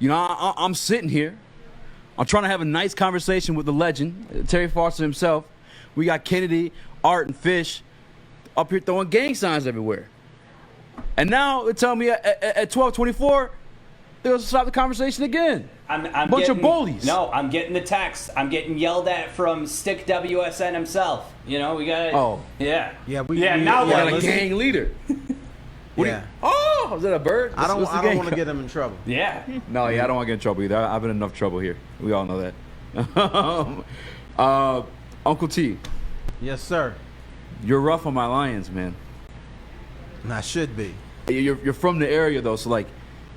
I'm sitting here. I'm trying to have a nice conversation with the legend, Terry Foster himself. We got Kennedy, Art, and Fish up here throwing gang signs everywhere. And now they're telling me at 12:24, they're going to stop the conversation again. Bunch of bullies. No, I'm getting the text. I'm getting yelled at from Stick WSN himself. We got it. Oh. Yeah. Yeah, Now we're a gang leader. Yeah. Is that a bird? I don't want to get him in trouble. Yeah. No, I don't want to get in trouble either. I've been in enough trouble here. We all know that. Uncle T. Yes, sir. You're rough on my Lions, man. And I should be. You're from the area, though, so, like,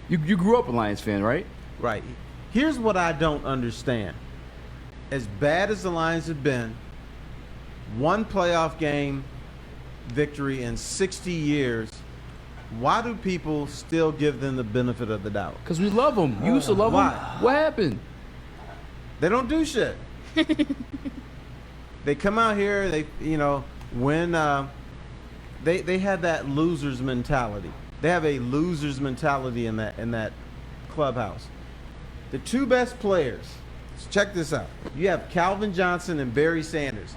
you grew up a Lions fan, right? Right. Here's what I don't understand. As bad as the Lions have been, one playoff game victory in 60 years, why do people still give them the benefit of the doubt? Because we love them. You used to love them. What happened? They don't do shit. They come out here, they when they had that loser's mentality. They have a loser's mentality in that clubhouse. The two best players, check this out. You have Calvin Johnson and Barry Sanders,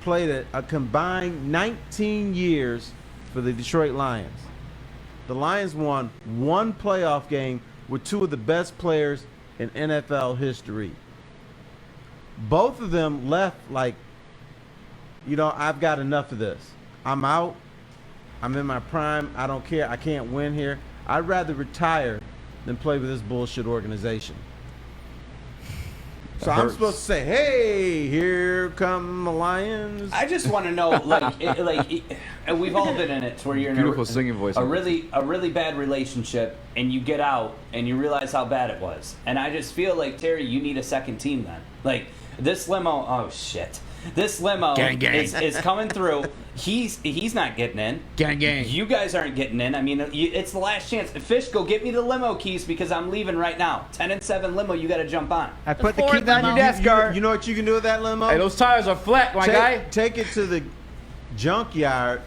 played a combined 19 years for the Detroit Lions. The Lions won one playoff game with two of the best players in NFL history. Both of them left like, I've got enough of this. I'm out. I'm in my prime. I don't care. I can't win here. I'd rather retire than play with this bullshit organization. So I'm supposed to say, hey, here come the Lions. I just want to know, and we've all been in it, where you're in Beautiful singing voice. a really bad relationship, and you get out and you realize how bad it was. And I just feel like, Terry, you need a second team then. Like, this limo, oh shit. This limo gang. Is coming through. He's not getting in. Gang. You guys aren't getting in. I mean, it's the last chance. Fish, go get me the limo keys because I'm leaving right now. 10-7 limo, you got to jump on. I put the keys on your desk, guard. You know what you can do with that limo? Hey, those tires are flat, my guy. Take it to the junkyard,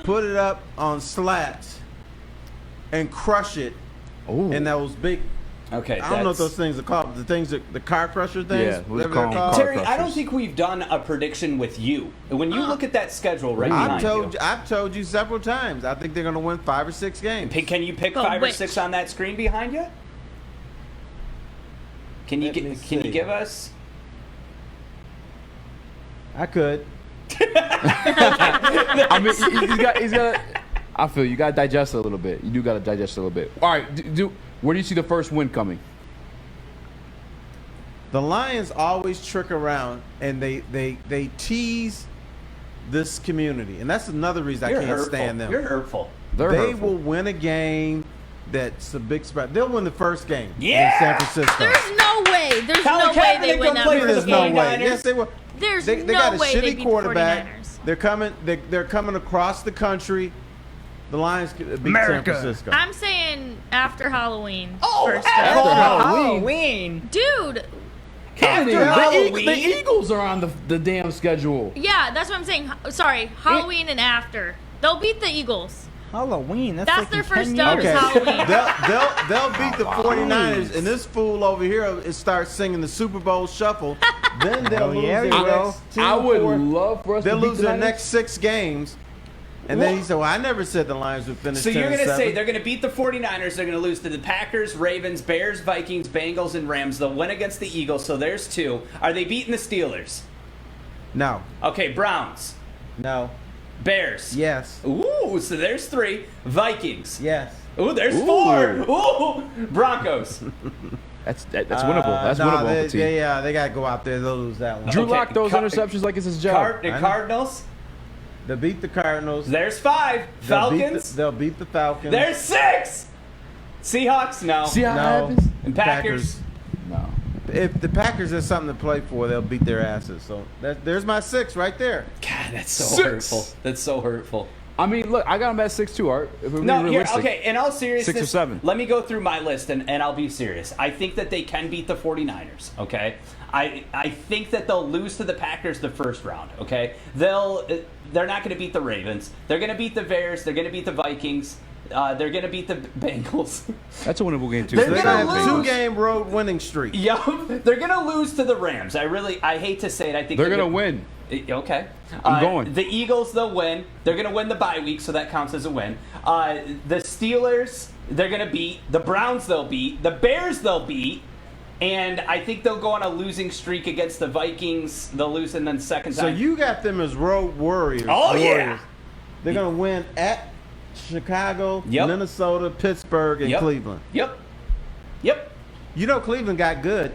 put it up on slats, and crush it. Ooh. And those big. Okay, I don't know what those things are called. The car crusher things. Yeah, whatever they're called. Terry, I don't think we've done a prediction with you. When you look at that schedule right behind I've told you several times. I think they're going to win 5 or 6 games. Can you pick 5 or 6 on that screen behind you? Can you give us? I could. I mean, he's got. I feel you got to digest it a little bit. You do got to digest it a little bit. All right, where do you see the first win coming? The Lions always trick around and they tease this community, and that's another reason I can't stand them. You're hurtful. They will win a game that's a big surprise. They'll win the first game in San Francisco. There's no way. There's no way they win that first There's game. no way. Yes, they will. They got a way they shitty beat quarterback. the 49ers. They're coming across the country. The Lions beat San Francisco. I'm saying after Halloween. After Halloween. Dude. The Eagles are on the damn schedule. Yeah, that's what I'm saying. Sorry, Halloween and after. They'll beat the Eagles. Halloween. That's like their in first 10 start is years. Halloween. They'll beat the 49ers, and this fool over here starts singing the Super Bowl shuffle. Then they'll lose their next 2 I would 4. love for us They'll to beat lose the their Niners. next 6 games. And then he said, well, I never said the Lions would finish 10-7. So you're going to say they're going to beat the 49ers, they're going to lose to the Packers, Ravens, Bears, Vikings, Bengals, and Rams. They'll win against the Eagles, so there's 2. Are they beating the Steelers? No. Okay, Browns. No. Bears. Yes. Ooh, so there's 3. Vikings. Yes. Ooh, there's 4. Ooh, Broncos. That's winnable. That's winnable. They got to go out there. They'll lose that one. Drew Lock those interceptions like it's his job. The Cardinals. They'll beat the Cardinals. There's 5. Falcons. They'll beat the Falcons. There's 6. Seahawks. No. See how it happens? And Packers. No. If the Packers have something to play for, they'll beat their asses. So there's my 6 right there. God, that's so 6. hurtful. That's so hurtful. I mean, look, I got him at 6-2, Art. If we're No, being here, realistic. okay, in all seriousness, 6 or 7. let me go through my list, and I'll be serious. I think that they can beat the 49ers, okay? I think that they'll lose to the Packers the first round, okay? They're not going to beat the Ravens. They're going to beat the Bears. They're going to beat the Vikings. They're gonna beat the Bengals. That's a winnable game too. They're They're gonna gonna have lose. 2-game road winning streak. Yup, they're gonna lose to the Rams. I hate to say it. I think They're gonna win. Okay. I'm going. The Eagles, they'll win. They're going to win the bye week, so that counts as a win. The Steelers, they're going to beat. The Browns, they'll beat. The Bears, they'll beat. And I think they'll go on a losing streak against the Vikings. They'll lose, and then second So time. you got them as road warriors. Oh, yeah. Warriors. They're gonna win at Chicago, Yep. Minnesota, Pittsburgh, and Yep. Cleveland. Yep. Yep. You know Cleveland got good.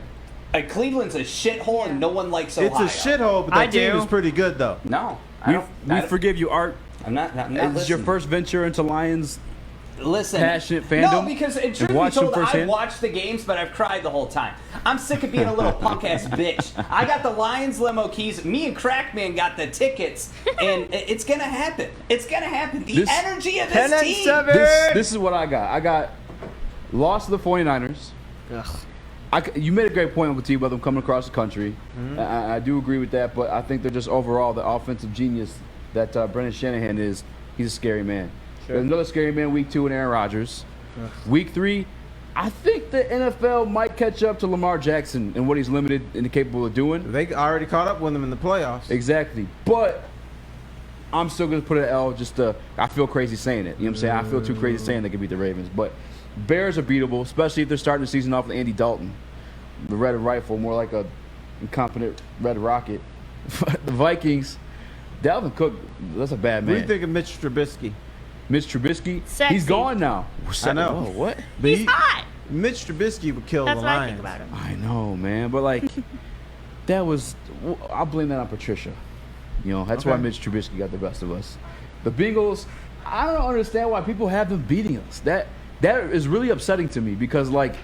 Cleveland's a shithole, and no one likes Ohio. It's a shithole, but I that team do. is pretty good though. No. I don't. We forgive you, Art. I'm not It's your listening. first venture into Lions. Listen, passionate fandom No, because truth and be watch them told, I firsthand? watched the games, but I've cried the whole time. I'm sick of being a little punk ass bitch. I got the Lions limo keys. Me and Crackman got the tickets, and it's gonna happen. It's gonna happen. The This- energy of 10 this and team. 7. This is what I got. I got lost to the 49ers. You made a great point, Uncle T, about them coming across the country. I do agree with that, but I think they're just overall the offensive genius that Brendan Shanahan is. He's a scary man. There's another scary man week 2 in Aaron Rodgers. Week 3, I think the NFL might catch up to Lamar Jackson and what he's limited and capable of doing. They already caught up with them in the playoffs. Exactly. But I'm still going to put an L I feel crazy saying it. You know what I'm saying? I feel too crazy saying they could beat the Ravens. But Bears are beatable, especially if they're starting the season off with Andy Dalton. The Red Rifle, more like a incompetent Red Rocket. The Vikings, Dalvin Cook, that's a bad What do man. you think of Mitch Trubisky? Mitch Trubisky, Sexy. he's gone now. I know. Whoa, what? But He's hot. Mitch Trubisky would kill That's the what I Lions. think about him. I know, man. But, like, I'll blame that on Patricia. You know, that's why Okay. Mitch Trubisky got the best of us. The Bengals, I don't understand why people have them beating us. That is really upsetting to me because, like,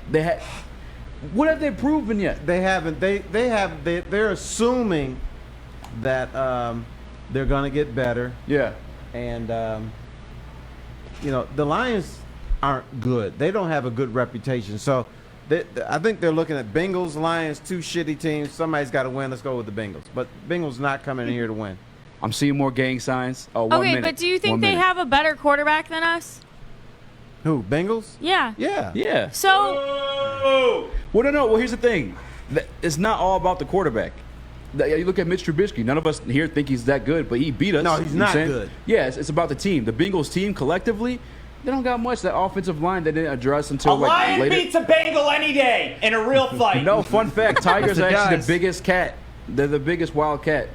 what have they proven yet? They haven't. They're assuming that they're gonna get better, Yeah. and the Lions aren't good. They don't have a good reputation. So I think they're looking at Bengals, Lions, 2 shitty teams. Somebody's got to win. Let's go with the Bengals. But Bengals not coming in here to win. I'm seeing more gang signs. Oh, 1 Okay, minute. but do you think 1 they minute. have a better quarterback than us? Who? Bengals? Yeah. Yeah. Yeah. So, Well, no. Well, here's the thing. It's not all about the quarterback. You look at Mitch Trubisky. None of us here think he's that good, but he beat us. No, he's You know what not I'm saying? good. Yeah, it's about the team. The Bengals team collectively, they don't got much. That offensive line they didn't address A until like lion later. beats a Bengal any day in a real fight. No, fun fact. Tiger's It actually does. the biggest cat. They're the biggest wild cat.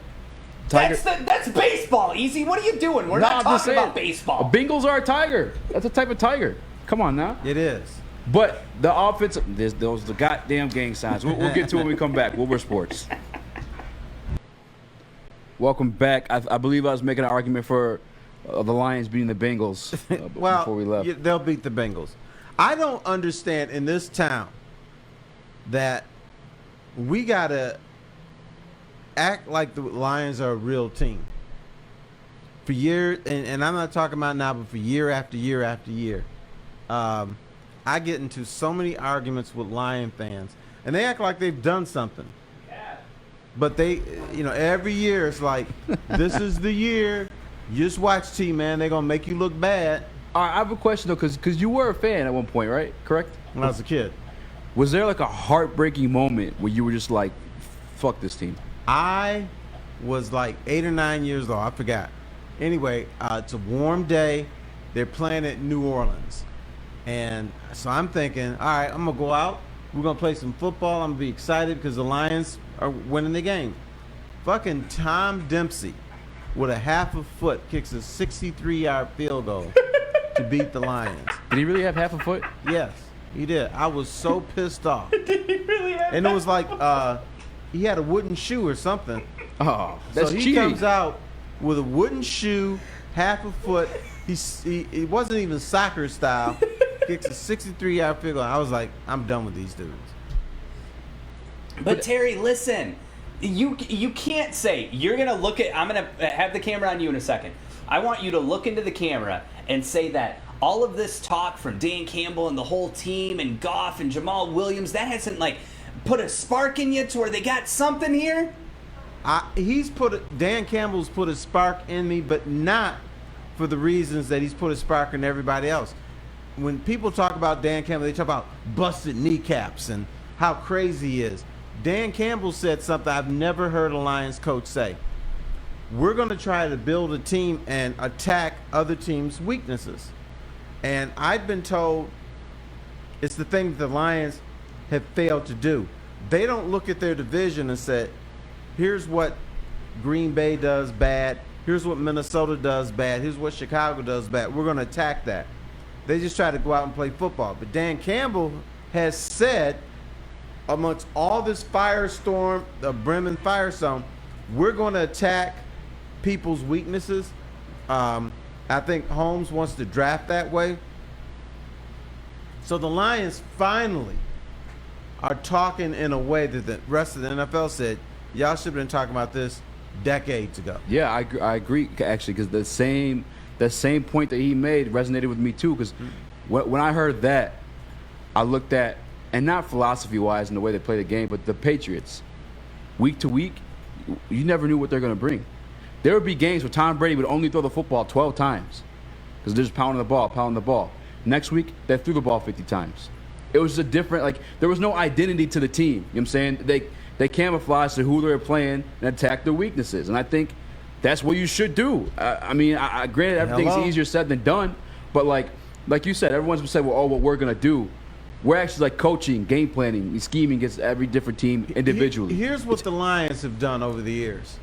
Tiger. That's baseball, Easy. What are you doing? We're No, not I'm just talking saying. about baseball. Bengals are a tiger. That's a type of tiger. Come on now. It is. But the offensive, those the goddamn gang signs. We'll get to it when we come back. Wilbur Sports. Welcome back. I believe I was making an argument for the Lions beating the Bengals Well, before we left. they'll beat the Bengals. I don't understand in this town that we gotta act like the Lions are a real team. For years, and I'm not talking about now, but for year after year after year, I get into so many arguments with Lion fans, and they act like they've done something. But they, every year it's like, this is the year. You just watch T, man. They're going to make you look bad. All right, I have a question, though, because you were a fan at one point, right? Correct? When I was a kid, Was there like a heartbreaking moment where you were just like, fuck this team? I was like 8 or 9 years old. I forgot. Anyway, it's a warm day. They're playing at New Orleans. And so I'm thinking, all right, I'm going to go out. We're going to play some football. I'm going to be excited because the Lions are winning the game. Fucking Tom Dempsey with a half a foot kicks a 63-yard field goal to beat the Lions. Did he really have half a foot? Yes, he did. I was so pissed off. Did he really have And it was like he had a wooden shoe or something. Oh, that's so he cheating. comes out with a wooden shoe, half a foot. He wasn't even soccer style. Kicks a 63-yard field goal. I was like, I'm done with these dudes. But Terry, listen, you can't say you're gonna look at. I'm gonna have the camera on you in a second. I want you to look into the camera and say that all of this talk from Dan Campbell and the whole team and Goff and Jamal Williams that hasn't like put a spark in you to where they got something here. Dan Campbell's put a spark in me, but not for the reasons that he's put a spark in everybody else. when people talk about Dan Campbell, they talk about busted kneecaps and how crazy he is. Dan Campbell said something I've never heard a Lions coach say. We're going to try to build a team and attack other teams' weaknesses. And I've been told it's the thing that the Lions have failed to do. They don't look at their division and say, here's what Green Bay does bad. Here's what Minnesota does bad. Here's what Chicago does bad. We're going to attack that. They just try to go out and play football. But Dan Campbell has said, amongst all this firestorm, the Bremen firestorm, we're going to attack people's weaknesses. I think Holmes wants to draft that way. So the Lions finally are talking in a way that the rest of the NFL said, y'all should have been talking about this decades ago. Yeah, I agree, actually, because the same point that he made resonated with me, too, because when I heard that, I looked at, and not philosophy-wise in the way they play the game, but the Patriots, week to week, you never knew what they're going to bring. There would be games where Tom Brady would only throw the football 12 times because they're just pounding the ball. Next week, they threw the ball 50 times. It was a different, like, there was no identity to the team. You know what I'm saying? They camouflaged to who they were playing and attacked their weaknesses. And I think that's what you should do. I mean, granted, everything's easier said than done, but like you said, everyone's said, well, what we're going to do. We're actually like coaching, game planning, scheming against every different team individually. Here's what the Lions have done over the years.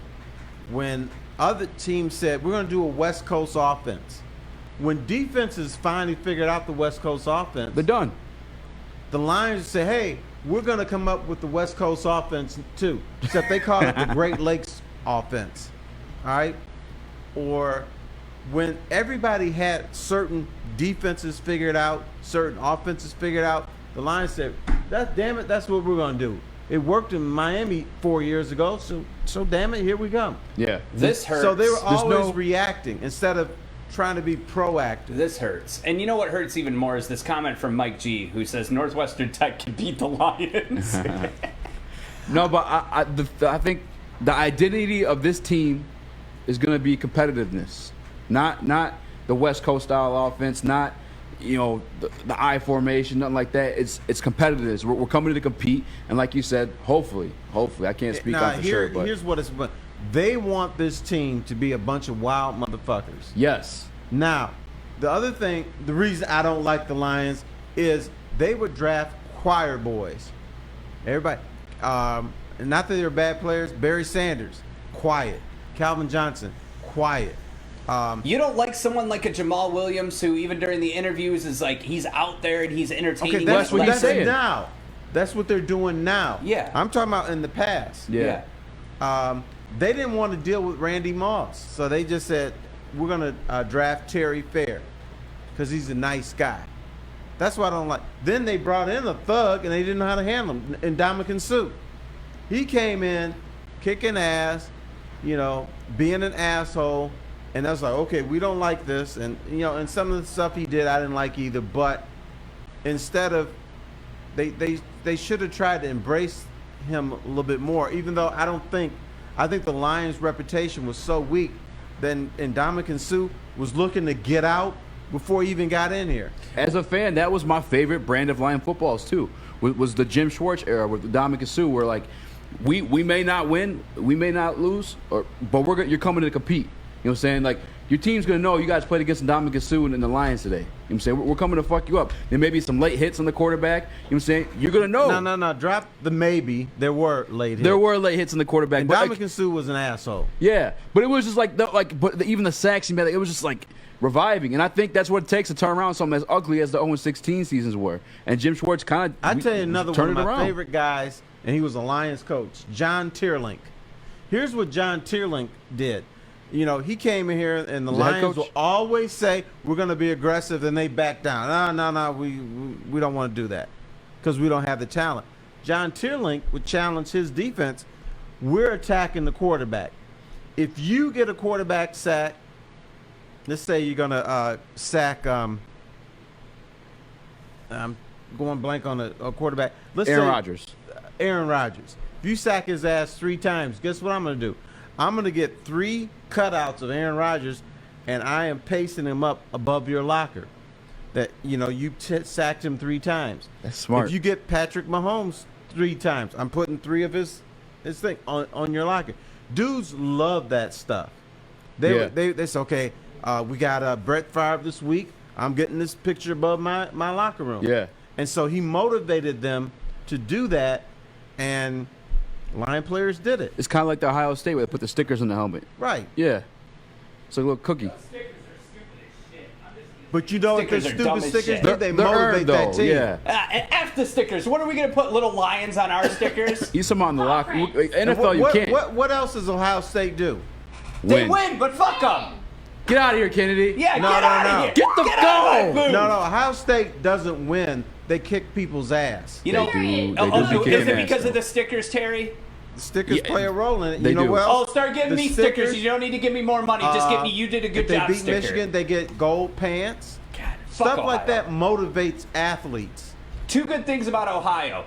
When other teams said, we're going to do a West Coast offense. When defenses finally figured out the West Coast offense, they're done. The Lions say, hey, we're going to come up with the West Coast offense too. Except they call it the Great Lakes offense. All right? Or when everybody had certain defenses figured out, certain offenses figured out, the Lions said, damn it, that's what we're going to do. It worked in Miami 4 years ago, so damn it, here we go. Yeah. This hurts. So they were always reacting instead of trying to be proactive. This hurts. And you know what hurts even more is this comment from Mike G, who says Northwestern Tech can beat the Lions. No, but I think the identity of this team is going to be competitiveness, not the West Coast style offense, not the I formation, nothing like that. It's competitiveness. We're coming to compete, and like you said, hopefully, I can't speak on for sure. But here's what it's about. They want this team to be a bunch of wild motherfuckers. Yes. Now, the other thing, the reason I don't like the Lions is they would draft choir boys. Everybody, not that they're bad players. Barry Sanders, quiet. Calvin Johnson, quiet. You don't like someone like a Jamal Williams who even during the interviews is like he's out there and he's entertaining. Okay, that's what he's saying now. That's what they're doing now. Yeah. I'm talking about in the past. Yeah. They didn't want to deal with Randy Moss, so they just said, we're going to draft Terry Fair because he's a nice guy. That's what I don't like. Then they brought in a thug, and they didn't know how to handle him, Ndamukong Suh. He came in kicking ass, being an asshole, and I was like, okay, we don't like this. And, and some of the stuff he did I didn't like either, but instead of they should have tried to embrace him a little bit more, even though I think the Lions' reputation was so weak that Ndamukong Suh was looking to get out before he even got in here. As a fan, that was my favorite brand of Lion footballs too. Was the Jim Schwartz era with Ndamukong Suh, where like we may not win, we may not lose, but you're coming to compete. You know what I'm saying? Like your team's gonna know you guys played against Ndamukong Suh and the Lions today. You know what I'm saying? We're coming to fuck you up. There may be some late hits on the quarterback. You know what I'm saying? You're gonna know. No. Drop the maybe. There were late hits. There were late hits on the quarterback. And but Ndamukong Suh was an asshole. Yeah, but it was just even the sacks he made, it was just like reviving, and I think that's what it takes to turn around something as ugly as the 0-16 seasons were. And Jim Schwartz kind of I tell you another one of my around. favorite guys, and he was a Lions coach, John Tierlink. Here's what John Tierlink did. He came in here, and the Lions will always say, we're going to be aggressive, and they back down. No, we don't want to do that because we don't have the talent. John Tierlink would challenge his defense. We're attacking the quarterback. If you get a quarterback sack, let's say you're going to sack I'm going blank on a quarterback. Aaron Rodgers. Aaron Rodgers. If you sack his ass 3 times, guess what I'm going to do? I'm going to get 3 cutouts of Aaron Rodgers, and I am pasting him up above your locker. that you sacked him 3 times. That's smart. If you get Patrick Mahomes 3 times, I'm putting 3 of his thing on your locker. Dudes love that stuff. They say, okay, we got Brett Favre this week. I'm getting this picture above my locker room. Yeah. And so he motivated them to do that, and Lion players did it. It's kind of like the Ohio State where they put the stickers on the helmet. Right. Yeah. It's like a little cookie. But you know what their Stickers are dumb stupid as stickers shit. do? They They're motivate earned, that though, team. yeah. F the stickers. What are we going to put little lions on our stickers? You some on the locker. Right. And NFL, you can't. What else does Ohio State do? They win, but fuck them. Get out of here, Kennedy. Yeah, No, get no, out no. of here. Get the out of my go. booth. No, Ohio State doesn't win. They kick people's ass. You know, They do. They oh, do be is it kicking because ass, of the stickers, Terry? The stickers Yeah, play a role in it. they You know do. what Oh, else? start giving The me stickers. You don't need to give me more money. Just give me. You did a good if they job. beat Sticker. Michigan, they get gold pants. God, fuck Stuff like Ohio. that motivates athletes. 2 good things about Ohio.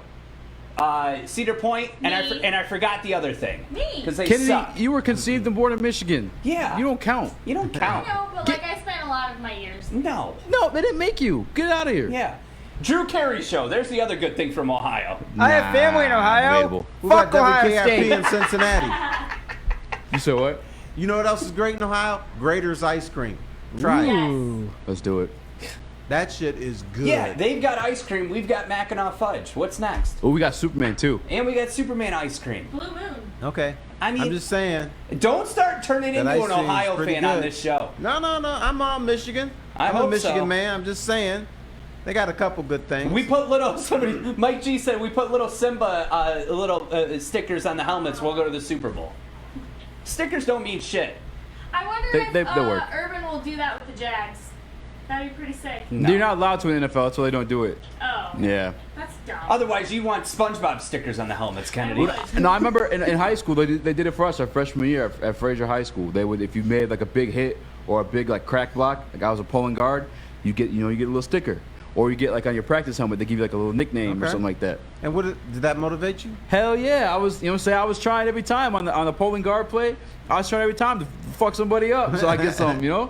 Cedar Point, and Me. I forgot the other thing. Me. Because they Kennedy, suck. you were conceived and born in Michigan. Yeah. You don't count. You don't I count. know, but like I spent a lot of my years. No. No, they didn't make you. Get out of here. Yeah. Drew Carey show. There's the other good thing from Ohio. I have family in Ohio. debatable. We Fuck got Ohio WKRP State. in Cincinnati. You said what? You know what else is great in Ohio? Grater's ice cream. Try it. Yes. Let's do it. That shit is good. Yeah, they've got ice cream. We've got Mackinac fudge. What's next? Oh, we got Superman too. And we got Superman ice cream. Blue Moon. Okay. I mean- I'm just saying. Don't start turning That into ice an cream is Ohio pretty fan on good. this show. No. I'm on Michigan. I I'm hope a Michigan so. man. I'm just saying. They got a couple good things. We put little Mike G said we put little Simba stickers on the helmets. We'll go to the Super Bowl. Stickers don't mean shit. I wonder They if work. Urban will do that with the Jags. That'd be pretty sick. No. You're not allowed to in the NFL, so they don't do it. Oh. Yeah. That's dumb. Otherwise, you want SpongeBob stickers on the helmets, Kennedy. I would. No, I remember in high school they did it for us our freshman year at Fraser High School. They would, if you made like a big hit or a big like crack block, like I was a pulling guard, you get a little sticker, or you get like on your practice helmet they give you like a little nickname or Okay. something like that. And did that motivate you? Hell yeah, I was I was trying every time on the pulling guard play. I was trying every time to fuck somebody up so I get some.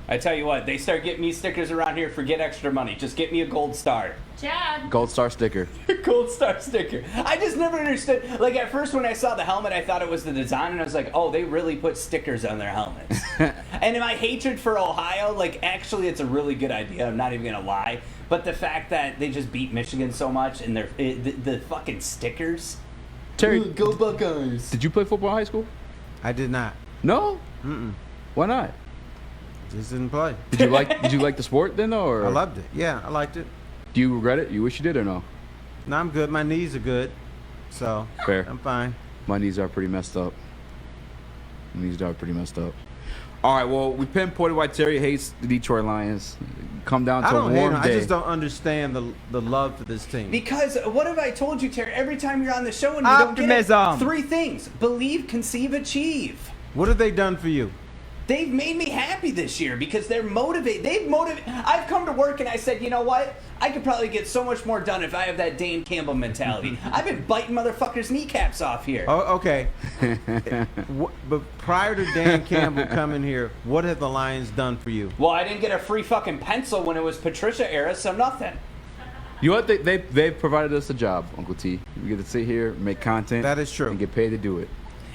I tell you what, they start getting me stickers around here. Forget extra money. Just get me a gold star. Chad. Gold star sticker. Gold star sticker. I just never understood. Like at first when I saw the helmet, I thought it was the design, and I was like, oh, they really put stickers on their helmets. And in my hatred for Ohio, like actually it's a really good idea. I'm not even gonna lie. But the fact that they just beat Michigan so much, and the fucking stickers. Terry, Ooh, go Buckeyes. did you play football in high school? I did not. No. Why not? Just didn't play. Did you like the sport then, though, or I loved it. Yeah, I liked it. do you regret it? You wish you did or no? No, I'm good. My knees are good. So Fair. I'm fine. My knees are pretty messed up. All right, well, we pinpointed why Terry hates the Detroit Lions. Come down to I a don't hate warm them. day. I just don't understand the love for this team. Because what have I told you, Terry? Every time you're on the show and you don't get it, Optimism. 3 things: believe, conceive, achieve. What have they done for you? They've made me happy this year because they're motivated. I've come to work and I said, you know what? I could probably get so much more done if I have that Dan Campbell mentality. I've been biting motherfuckers' kneecaps off here. Oh, okay. But prior to Dan Campbell coming here, what have the Lions done for you? Well, I didn't get a free fucking pencil when it was Patricia era, so nothing. You know what? They've provided us a job, Uncle T. We get to sit here, make content. That is true. And get paid to do it.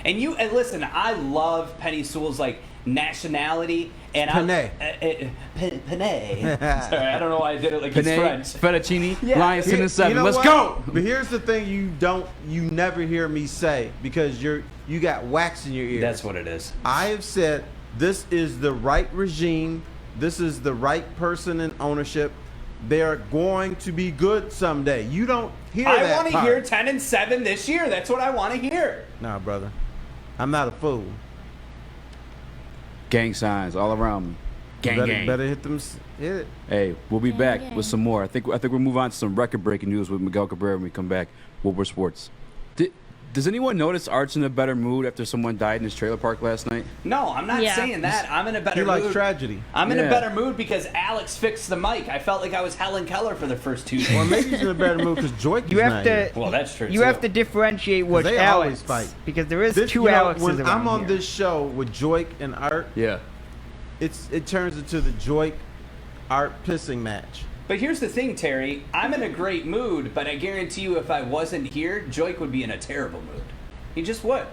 And listen, I love Penny Sewell's nationality and Panay. Panay. Sorry, I don't know why I did it like it's Panay, French. fettuccine, Yeah. Lions 10 and 7. You know Let's what? go. But here's the thing: you never hear me say because you got wax in your ears. That's what it is. I have said this is the right regime. This is the right person in ownership. They are going to be good someday. You don't hear that. I want to part. hear 10 and 7 this year. That's what I want to hear. Nah, brother. I'm not a fool. Gang signs all around me. Gang, gang. Better hit them. Hit it. Hey, we'll be Gang, back gang. with some more. I think we'll move on to some record-breaking news with Miguel Cabrera when we come back. Wilbur Sports. Does anyone notice Art's in a better mood after someone died in his trailer park last night? No, I'm not Yeah. saying that. I'm in a better He mood. likes tragedy. I'm in Yeah. a better mood because Alex fixed the mic. I felt like I was Helen Keller for the first 2 days. Or maybe he's in a better mood because Joyke is You have not to. here. Well, that's true, You too. have to differentiate which They Alex, always fight. because there is This- 2 you know, Alexes when around I'm on here. this show with Joyke and Art, Yeah. it turns into the Joyke art pissing match. But here's the thing, Terry. I'm in a great mood, but I guarantee you if I wasn't here, Joik would be in a terrible mood. He just would.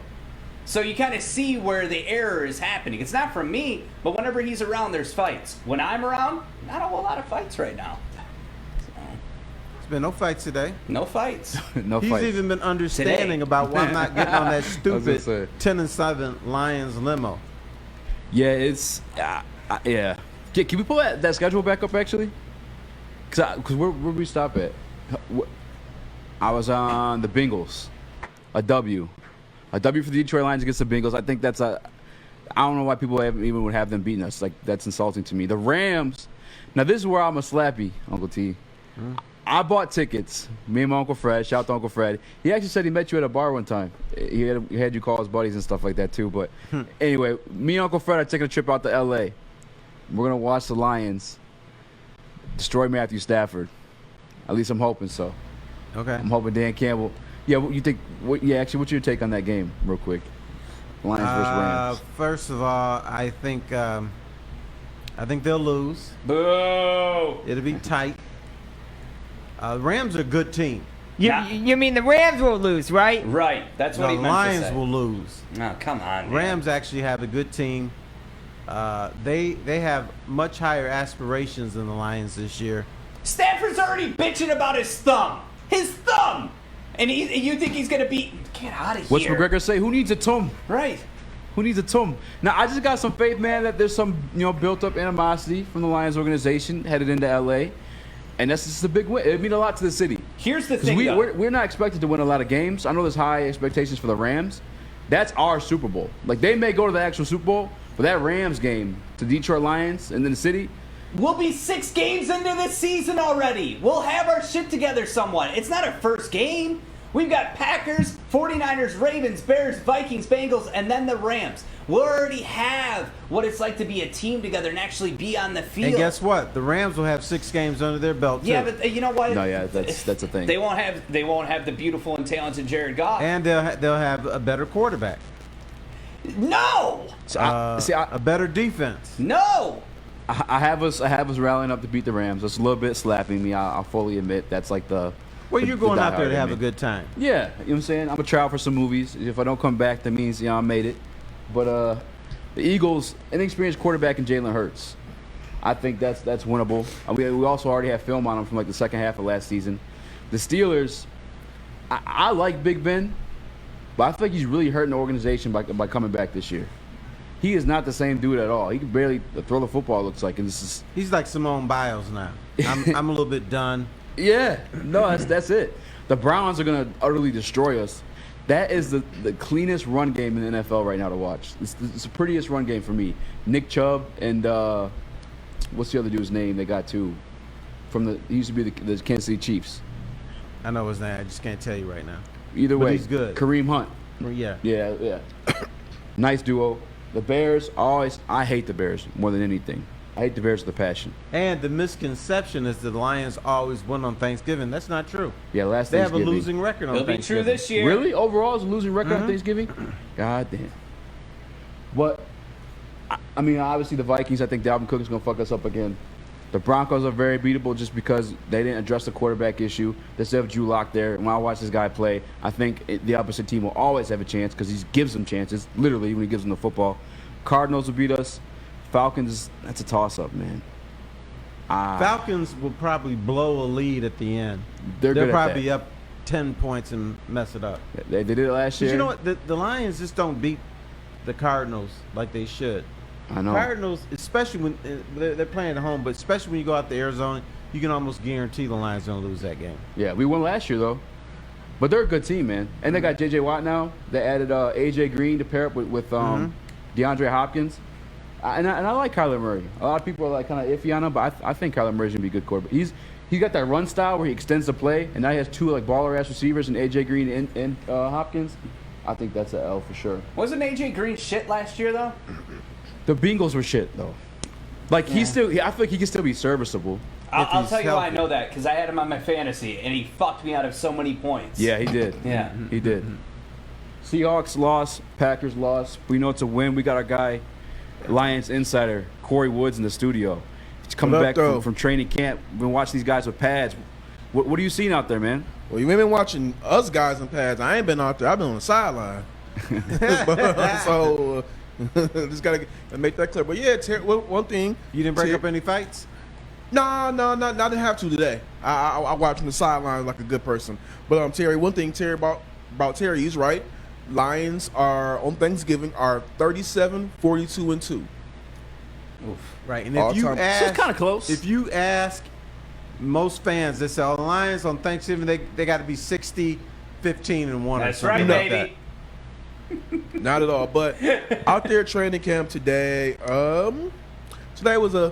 So you kind of see where the error is happening. It's not from me, but whenever he's around, there's fights. When I'm around, not a whole lot of fights right now. There's been no fights today. No fights. No He's fights. even been understanding about why I'm not getting on that gonna say. stupid 10-7 Lions limo. Yeah, it's yeah. Can we pull that schedule back up actually? Cause where we stop at? I was on the Bengals, a W for the Detroit Lions against the Bengals. I think that's I don't know why people even would have them beating us. Like that's insulting to me. The Rams. Now this is where I'm a slappy, Uncle T. I bought tickets. Me and my Uncle Fred. Shout out to Uncle Fred. He actually said he met you at a bar one time. He had you call his buddies and stuff like that too. But anyway, me and Uncle Fred are taking a trip out to L.A. We're gonna watch the Lions destroy Matthew Stafford. At least I'm hoping so. Okay. I'm hoping Dan Campbell. Yeah, what you think? Actually, what's your take on that game, real quick? Lions versus Rams. First of all, I think they'll lose. Boo! It'll be tight. Rams are a good team. You mean the Rams will lose, right? Right. That's what No, he the meant Lions to say. will lose. Oh, come on, man. Rams actually have a good team. They have much higher aspirations than the Lions this year. Stafford's already bitching about his thumb. His thumb! And you think he's going to beat... Get out of What's here. McGregor say? Who needs a tum? Right. Who needs a tum? Now, I just got some faith, man, that there's some built-up animosity from the Lions organization headed into L.A., and that's just a big win. It means a lot to the city. Here's the Because thing, though. we're not expected to win a lot of games. I know there's high expectations for the Rams. That's our Super Bowl. Like, they may go to the actual Super Bowl, but that Rams game to Detroit Lions and then the city, We'll be 6 games into this season already. We'll have our shit together somewhat. It's not our first game. We've got Packers, 49ers, Ravens, Bears, Vikings, Bengals, and then the Rams. We'll already have what it's like to be a team together and actually be on the field. And guess what? The Rams will have 6 games under their belt too. Yeah, but you know what? No, yeah, that's a thing. They won't have the beautiful and talented Jared Goff. And they'll have a better quarterback. No! So A better defense. No! I have us rallying up to beat the Rams. That's a little bit slapping me. I'll fully admit that's like the. Well, you're going out there diehard to have in a me. good time. Yeah, you know what I'm saying? I'm a trial for some movies. If I don't come back, that means I made it. But the Eagles, inexperienced quarterback in Jalen Hurts. I think that's winnable. We also already have film on him from like the second half of last season. The Steelers, I like Big Ben, but I think he's really hurting the organization by coming back this year. He is not the same dude at all. He can barely throw the football, it looks like, and this is. He's like Simone Biles now. I'm a little bit done. Yeah, no, that's it. The Browns are going to utterly destroy us. That is the cleanest run game in the NFL right now to watch. It's the prettiest run game for me. Nick Chubb and what's the other dude's name they got too? He used to be the Kansas City Chiefs. I know his name. I just can't tell you right now. Either But way, he's good. Kareem Hunt. Yeah. Yeah. Nice duo. The Bears, I hate the Bears more than anything. I hate the Bears with a passion. And the misconception is that the Lions always win on Thanksgiving. That's not true. Yeah, last They have a Thanksgiving. losing record on It'll be Thanksgiving. true this year. Really? Overall, it's a losing record on Thanksgiving? God damn. But, I mean, obviously the Vikings, I think Dalvin Cook is going to fuck us up again. The Broncos are very beatable just because they didn't address the quarterback issue. They still have Drew Lock there. And when I watch this guy play, I think the opposite team will always have a chance because he gives them chances, literally, when he gives them the football. Cardinals will beat us. Falcons, that's a toss-up, man. Falcons will probably blow a lead at the end. They're They'll good at probably that. up 10 points and mess it up. They did it last year. But you know what? The Lions just don't beat the Cardinals like they should. I know. Cardinals, especially when they're playing at home, but especially when you go out to Arizona, you can almost guarantee the Lions are going to lose that game. Yeah, we won last year, though. But they're a good team, man. And they got J.J. Watt now. They added A.J. Green to pair up with DeAndre Hopkins. And I like Kyler Murray. A lot of people are like kind of iffy on him, but I think Kyler Murray's going to be a good quarterback. He's got that run style where he extends the play, and now he has 2 like baller-ass receivers in A.J. Green and Hopkins. I think that's an L for sure. Wasn't AJ Green shit last year, though? The Bengals were shit, though. Like, I feel like he can still be serviceable. I'll he's tell you why I healthy. know that, because I had him on my fantasy, and he fucked me out of so many points. Yeah, he did. Yeah. He did. Seahawks lost. Packers lost. We know it's a win. We got our guy, Lions insider, Kory Woods, in the studio. It's coming What back up, from training camp. Been watching these guys with pads. What are you seeing out there, man? Well, you ain't been watching us guys in pads. I ain't been out there. I've been on the sideline. So just gotta make that clear. But yeah, one thing. You didn't break up any fights? No, I didn't have to today. I watched from the sidelines like a good person. But Terry, one thing, Terry, about Terry, he's right. Lions are on Thanksgiving are 37, 42, and 2. Right. And All if you time. So ask, it's kind of close. if you ask most fans, they say, "Oh, the Lions on Thanksgiving, they got to be 60, 15, and 1." That's or something right, like baby. Not at all. But out there training camp today, today was a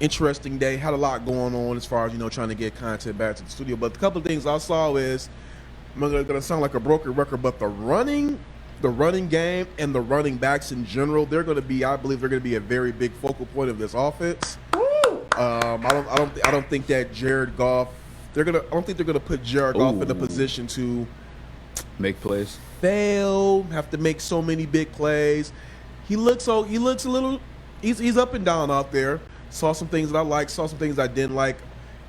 interesting day. Had a lot going on as far as trying to get content back to the studio. But a couple of things I saw is, I'm gonna sound like a broken record, but the running game and the running backs in general, I believe they're gonna be a very big focal point of this offense. I don't think that Jared Goff. I don't think they're gonna put Jared Goff in a position to Make plays. fail, have to make so many big plays. He looks a little. He's up and down out there. Saw some things that I liked. Saw some things I didn't like.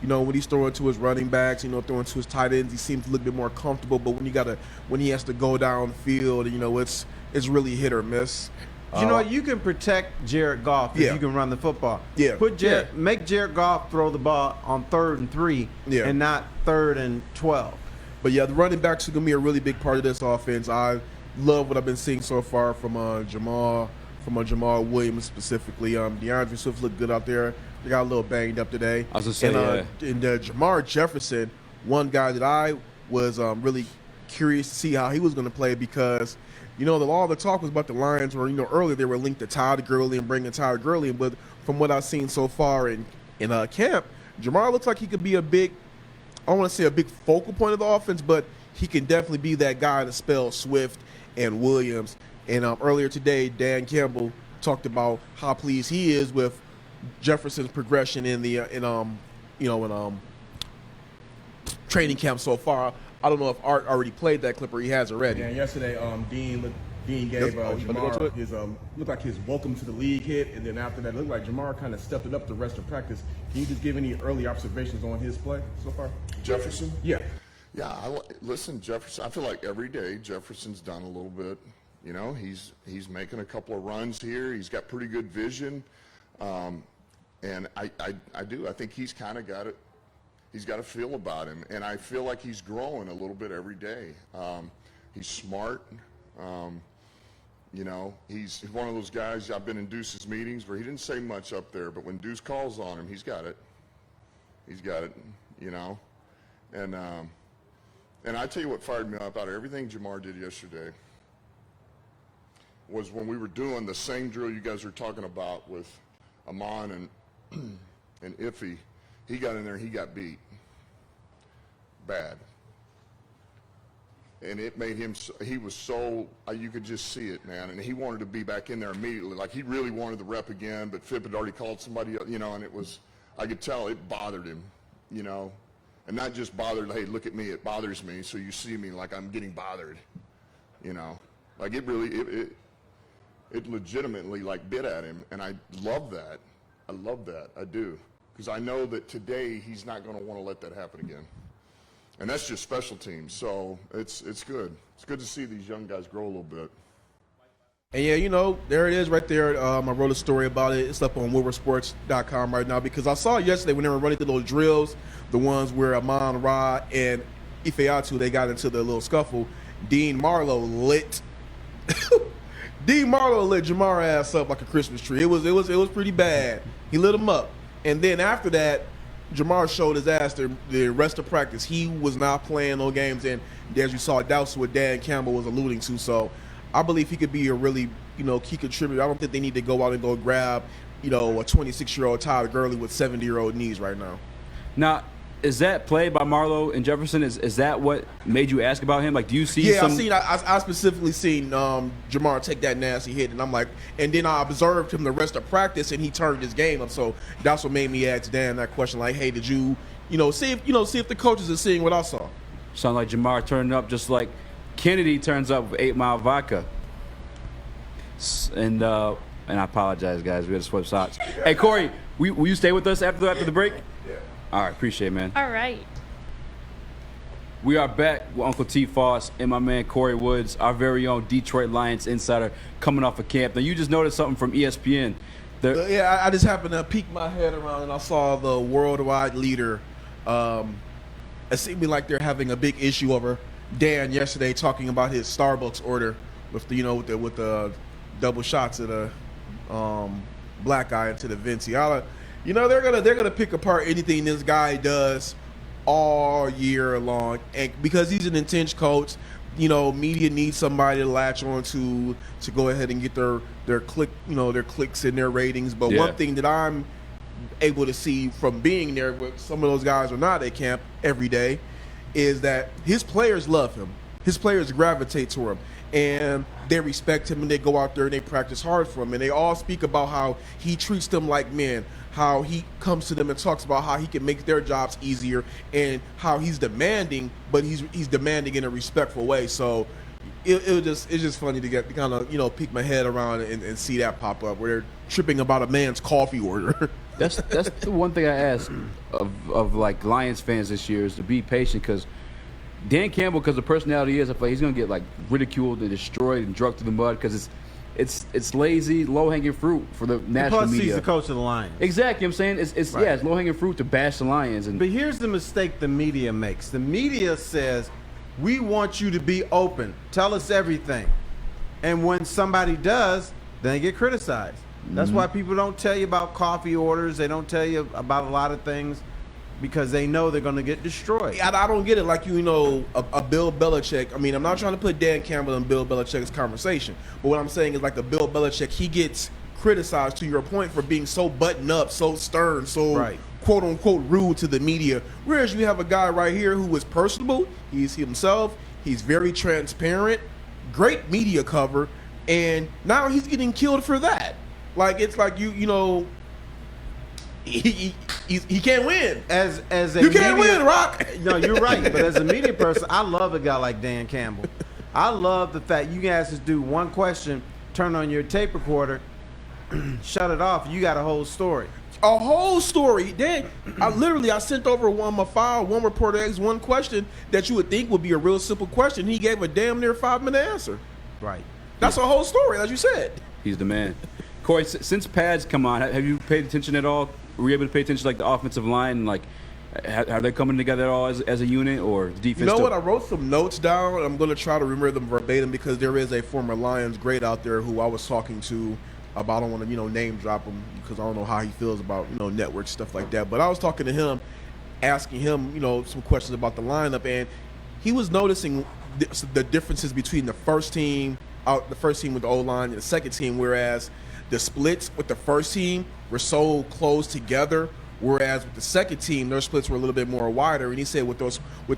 When he's throwing to his running backs, throwing to his tight ends, he seems a little bit more comfortable. But when he has to go downfield, it's really hit or miss. You can protect Jared Goff if Yeah. you can run the football. Yeah. Make Jared Goff throw the ball on 3rd and 3 Yeah. and not 3rd and 12. But yeah, the running backs are gonna be a really big part of this offense. I love what I've been seeing so far from Jamal Williams specifically. DeAndre Swift looked good out there. They got a little banged up today. I was gonna say, and Jamar Jefferson, one guy that I was really curious to see how he was going to play because, all the talk was about the Lions where, earlier they were linked to Todd Gurley and bringing Todd Gurley in. But from what I've seen so far in camp, Jamar looks like he could be I don't want to say a big focal point of the offense, but he can definitely be that guy to spell Swift and Williams. And earlier today, Dan Campbell talked about how pleased he is with Jefferson's progression in training camp so far. I don't know if Art already played that clip or he has already. Yeah, yesterday, Dean gave Jamar his looked like his welcome to the league hit, and then after that, it looked like Jamar kind of stepped it up the rest of practice. Can you just give any early observations on his play so far? Jefferson? Yeah. Yeah, listen, Jefferson, I feel like every day Jefferson's done a little bit. He's making a couple of runs here. He's got pretty good vision. And I think he's kind of got it. He's got a feel about him. And I feel like he's growing a little bit every day. He's smart. He's one of those guys, I've been in Deuce's meetings where he didn't say much up there, but when Deuce calls on him, he's got it. And I tell you what fired me up out of everything Jamar did yesterday was when we were doing the same drill you guys were talking about with Amon and Iffy. He got in there and he got beat bad. And it made him, he was so, you could just see it, man. And he wanted to be back in there immediately. Like he really wanted the rep again, but Fipp had already called somebody, and it was, I could tell it bothered him, And not just bothered, hey, look at me, it bothers me, so you see me like I'm getting bothered, Like it really, it legitimately like bit at him, and I love that. I do. Because I know that today he's not going to want to let that happen again. And that's just special teams, so it's good. It's good to see these young guys grow a little bit. And yeah, there it is right there. I wrote a story about it. It's up on WoodwardSports.com right now because I saw yesterday when they were running through those drills, the ones where Amon Ra and Ifeatu, they got into the little scuffle. Dean Marlowe lit Jamar ass up like a Christmas tree. It was pretty bad. He lit him up. And then after that, Jamar showed his ass the rest of practice. He was not playing no games, and as you saw, that's what Dan Campbell was alluding to. So I believe he could be a really, key contributor. I don't think they need to go out and go grab, a 26-year-old Todd Gurley with 70-year-old knees right now. Now, is that play by Marlowe and Jefferson? Is that what made you ask about him? Like, do you see? Yeah, I specifically seen Jamar take that nasty hit, and I'm like, and then I observed him the rest of practice, and he turned his game up. So that's what made me ask Dan that question. Like, hey, did you, see if the coaches are seeing what I saw? Sound like Jamar turned up just like Kennedy turns up with 8 Mile vodka. And I apologize, guys. We had to switch shots. Hey, Kory, Will you stay with us after the break? Yeah. All right, appreciate it, man. All right. We are back with Uncle T. Foss and my man Kory Woods, our very own Detroit Lions insider, coming off of camp. Now, you just noticed something from ESPN. Yeah, I just happened to peek my head around and I saw the worldwide leader. It seemed like they're having a big issue over Dan yesterday talking about his Starbucks order with the double shots of the black guy into the venti. They're gonna pick apart anything this guy does all year long, and because he's an intense coach, media needs somebody to latch on to go ahead and get their clicks and their ratings. But one thing that I'm able to see from being there, but some of those guys are not at camp every day, is that his players love him. His players gravitate to him, and they respect him, and they go out there and they practice hard for him, and they all speak about how he treats them like men, how he comes to them and talks about how he can make their jobs easier, and how he's demanding, but he's demanding in a respectful way. So it's just funny to get kind of peek my head around and see that pop up where they're tripping about a man's coffee order. That's the one thing I ask of like Lions fans this year is to be patient, because Dan Campbell, because the personality is, I feel like he's gonna get like ridiculed and destroyed and drugged to the mud because it's lazy, low hanging fruit for the national Plus, media. he's the coach of the Lions. Exactly, I'm saying it's Right. it's low hanging fruit to bash the Lions. But here's the mistake the media makes. The media says, we want you to be open. Tell us everything. And when somebody does, then they get criticized. That's why people don't tell you about coffee orders. They don't tell you about a lot of things because they know they're going to get destroyed. I don't get it. Like, a Bill Belichick. I mean, I'm not trying to put Dan Campbell and Bill Belichick's conversation, but what I'm saying is like the Bill Belichick, he gets criticized, to your point, for being so buttoned up, so stern, so Right. quote unquote rude to the media. Whereas you have a guy right here who is personable. He's himself. He's very transparent. Great media cover, and now he's getting killed for that. Like, it's like he can't win. As a You can't media- win, Rock. No, you're right. But as a media person, I love a guy like Dan Campbell. I love the fact you can ask this dude one question, turn on your tape recorder, shut it off. You got a whole story. A whole story. Then I sent over my file. One reporter asked one question that you would think would be a real simple question. He gave a damn near 5-minute answer. Right. That's a whole story, as you said. He's the man. Kory, since pads come on, have you paid attention at all? Were you able to pay attention to like the offensive line and like are they coming together at all as a unit, or the defense? You know what? I wrote some notes down. I'm going to try to remember them verbatim because there is a former Lions great out there who I was talking to about. I don't want to name drop him because I don't know how he feels about network stuff like that. But I was talking to him, asking him some questions about the lineup, and he was noticing the differences between the first team with the O-line and the second team, whereas the splits with the first team were so close together, whereas with the second team, their splits were a little bit more wider. And he said with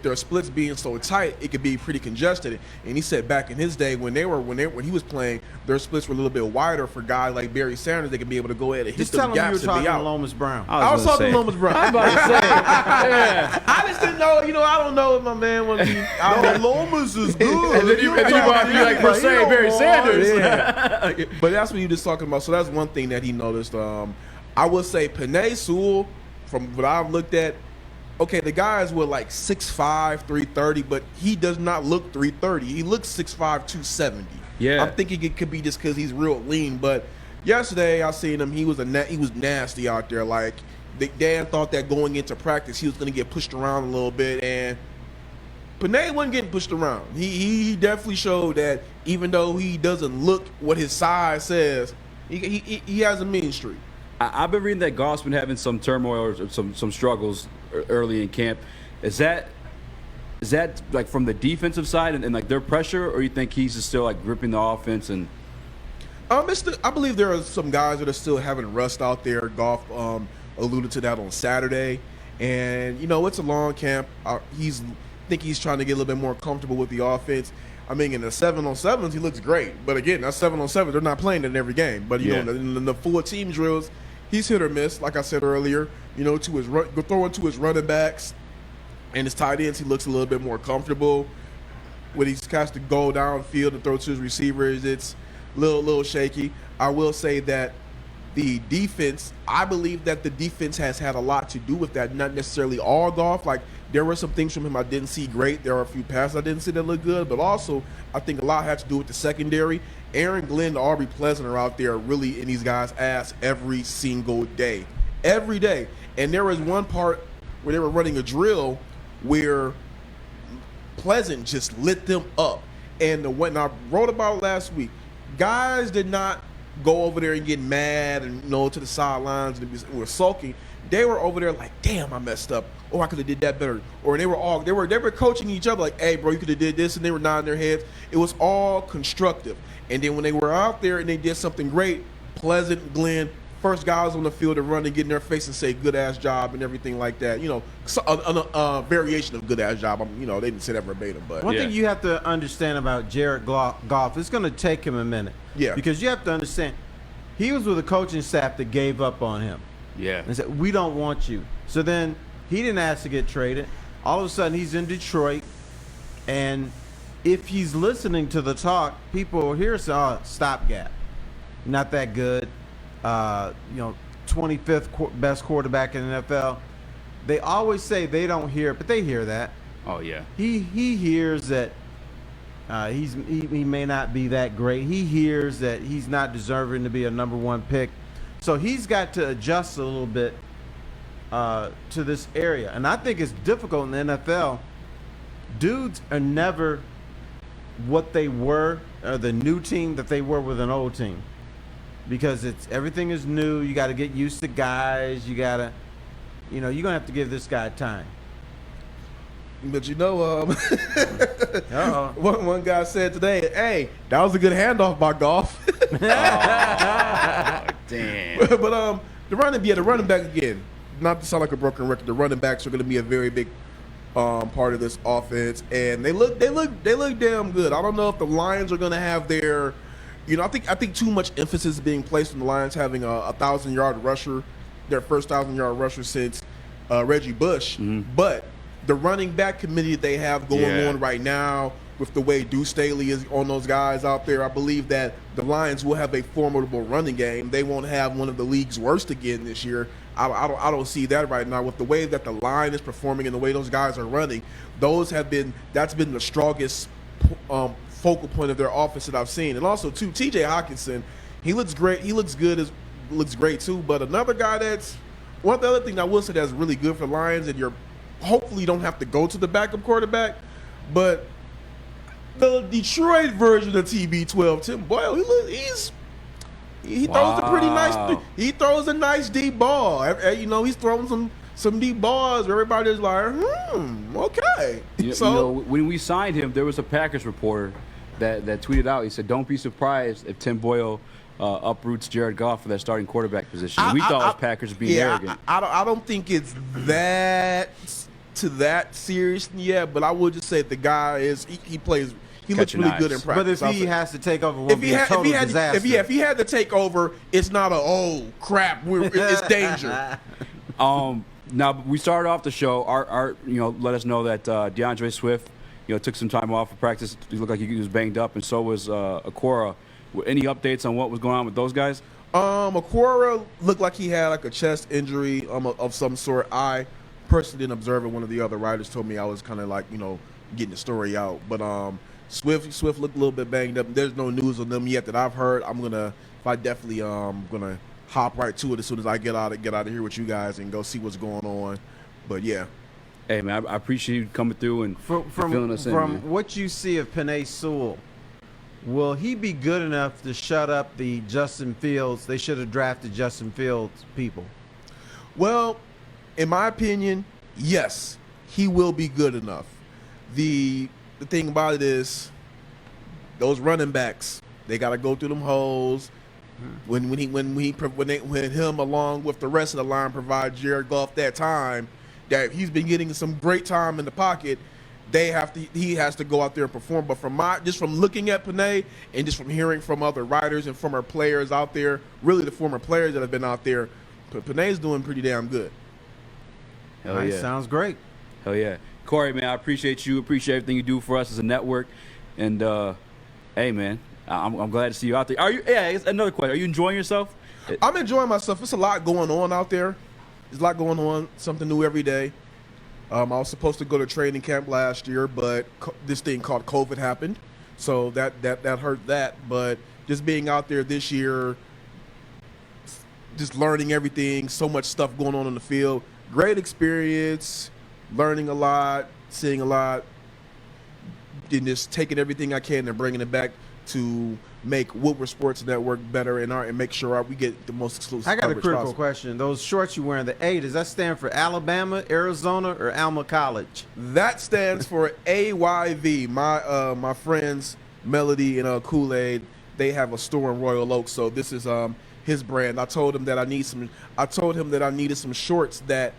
their splits being so tight, it could be pretty congested. And he said back in his day when he was playing, their splits were a little bit wider for guys like Barry Sanders. They could be able to go ahead and hit Just those tell him you were gaps and talking be to out. Lomas Brown. I was talking to Lomas Brown. I'm about to say, yeah. I just didn't know. I don't know if my man want to be. Lomas is good. And then you want to be like per se Barry Sanders. Yeah. But that's what you just talking about. So that's one thing that he noticed. I would say Penei Sewell, from what I've looked at, okay, the guys were like 6'5", 330, but he does not look 330. He looks 6'5", 270. Yeah. I'm thinking it could be just because he's real lean. But yesterday I seen him. He was nasty out there. Like, Dan thought that going into practice he was going to get pushed around a little bit, and Penei wasn't getting pushed around. He definitely showed that even though he doesn't look what his size says, he has a mean streak. I've been reading that Goff's been having some turmoil or some struggles early in camp. Is that like from the defensive side and like their pressure, or you think he's just still like gripping the offense? And I believe there are some guys that are still having rust out there. Goff alluded to that on Saturday, and it's a long camp. He's trying to get a little bit more comfortable with the offense. I mean, in the 7-on-7s, he looks great. But again, that's 7-on-7. They're not playing it in every game. But in the full team drills, he's hit or miss. Like I said earlier, throwing to his running backs and his tight ends, he looks a little bit more comfortable. When he's has to go downfield and throw to his receivers, it's a little shaky. I will say that The defense, I believe that the defense has had a lot to do with that. Not necessarily all Goff. Like, there were some things from him I didn't see great. There were a few passes I didn't see that looked good. But also, I think a lot had to do with the secondary. Aaron Glenn and Aubrey Pleasant are out there really in these guys' ass every single day. Every day. And there was one part where they were running a drill where Pleasant just lit them up. And when I wrote about it last week, guys did not go over there and get mad and to the sidelines and were sulking. They were over there like, damn, I messed up. Oh, I could have did that better. Or they were coaching each other like, hey, bro, you could have did this, and they were nodding their heads. It was all constructive. And then when they were out there and they did something great, Pleasant, Glenn, first guys on the field to run and get in their face and say good ass job and everything like that. A variation of good ass job. They didn't say that verbatim, but One thing you have to understand about Jared Goff, it's going to take him a minute. Yeah. Because you have to understand, he was with a coaching staff that gave up on him. Yeah. And said, we don't want you. So then he didn't ask to get traded. All of a sudden he's in Detroit. And if he's listening to the talk, people here say, oh, stopgap. Not that good. 25th best quarterback in the NFL. They always say they don't hear it, but they hear that. Oh, yeah. He hears that he may not be that great. He hears that he's not deserving to be a number one pick. So he's got to adjust a little bit to this area. And I think it's difficult in the NFL. Dudes are never what they were, or the new team that they were with an old team. Because everything is new. You got to get used to guys. You got to, you're going to have to give this guy time. But one guy said today, hey, that was a good handoff by Goff. Damn. But the running back again, not to sound like a broken record, the running backs are going to be a very big part of this offense, and they look damn good. I don't know if the Lions are going to have their, I think too much emphasis is being placed on the Lions having a 1,000-yard rusher, their first 1,000-yard rusher since Reggie Bush, but the running back committee they have going on right now with the way Deuce Staley is on those guys out there, I believe that the Lions will have a formidable running game. They won't have one of the league's worst again this year. I don't see that right now with the way that the line is performing and the way those guys are running. That's been the strongest focal point of their offense that I've seen. And also too, T.J. Hockenson, he looks great. He looks good. Looks great too. But another guy one of the other thing I will say that's really good for the Lions, and hopefully you don't have to go to the backup quarterback, but the Detroit version of TB12, Tim Boyle, he throws a pretty nice. He throws a nice deep ball. He's throwing some deep balls where everybody's like, okay. When we signed him, there was a Packers reporter that tweeted out. He said, "Don't be surprised if Tim Boyle uproots Jared Goff for that starting quarterback position." We thought it was Packers being arrogant. I don't think it's that serious yet, but I would just say the guy he looks really good in practice. But if he has to take over, it won't be a total disaster. If he had to take over, it's not crap. It's danger. Now we started off the show. Art, let us know that DeAndre Swift, took some time off for practice. He looked like he was banged up, and so was Okora. Any updates on what was going on with those guys? Okora looked like he had like a chest injury of some sort. I personally didn't observe it. One of the other writers told me I was kind of like getting the story out, but Swift looked a little bit banged up. There's no news on them yet that I've heard. I'm gonna hop right to it as soon as I get out of here with you guys and go see what's going on. But yeah. Hey man, I appreciate you coming through and filling us in. From what you see of Penei Sewell, will he be good enough to shut up the Justin Fields? They should have drafted Justin Fields people. Well, in my opinion, yes, he will be good enough. The thing about it is, those running backs, they got to go through them holes. When him along with the rest of the line provide Jared Goff that time, that he's been getting some great time in the pocket, he has to go out there and perform. But from looking at Penei and just from hearing from other writers and from our players out there, really the former players that have been out there, Penei's doing pretty damn good. Hell yeah. Sounds great. Hell yeah. Kory, man, I appreciate you. Appreciate everything you do for us as a network. And, hey, man, I'm glad to see you out there. It's another question. Are you enjoying yourself? I'm enjoying myself. It's a lot going on out there. There's a lot going on, something new every day. I was supposed to go to training camp last year, but this thing called COVID happened, so that hurt that. But just being out there this year, just learning everything, so much stuff going on in the field. Great experience, learning a lot, seeing a lot, and just taking everything I can and bringing it back to make Woodward Sports Network better and make sure we get the most exclusive. I got a coverage critical possible. question. Those shorts you wearing, the A, does that stand for Alabama, Arizona, or Alma College? That stands for AYV. My friends Melody and Kool-Aid, they have a store in Royal Oak, so this is his brand. I told him that I needed some shorts that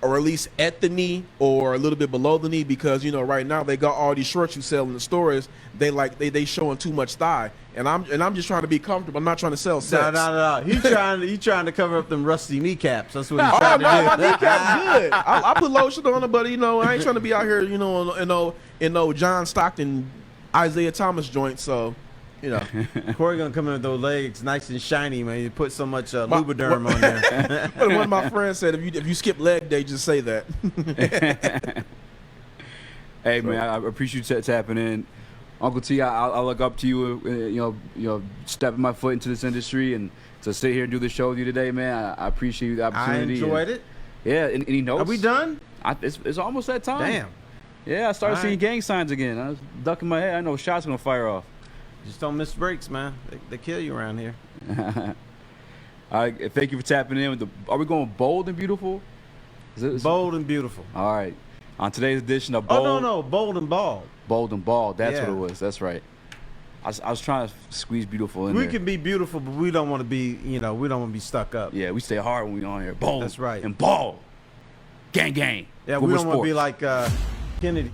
are at least at the knee or a little bit below the knee, because right now they got all these shorts you sell in the stores. They showing too much thigh, and I'm just trying to be comfortable. I'm not trying to sell sex. No. He trying to cover up them rusty kneecaps. That's what he's Oh trying no, to do. my kneecap's good. I put lotion on it, but I ain't trying to be out here, in no John Stockton, Isaiah Thomas joint. So, Kory gonna come in with those legs nice and shiny, man. You put so much Lubriderm on there. One of my friends said, if you skip leg day, just say that. Hey, man, I appreciate you tapping in. Uncle T, I look up to you, stepping my foot into this industry and to sit here and do the show with you today, man. I appreciate the I opportunity. enjoyed it. Yeah, any notes? Are we done? It's almost that time. Damn. Yeah, I started All seeing right. gang signs again. I was ducking my head. I know shots gonna fire off. Just don't miss breaks, man. They kill you around here. All right, thank you for tapping in. Are we going bold and beautiful? Bold and beautiful. All right. On today's edition of Bold. Oh, no. Bold and bald. Bold and bald. That's Yeah. what it was. That's right. I was trying to squeeze beautiful in We there. can be beautiful, but we don't want to be, we don't want to be stuck up. Yeah, we stay hard when we on here. Bold. That's right. And bald. Gang. Yeah, we Woodward don't want to be Sports. like Kennedy.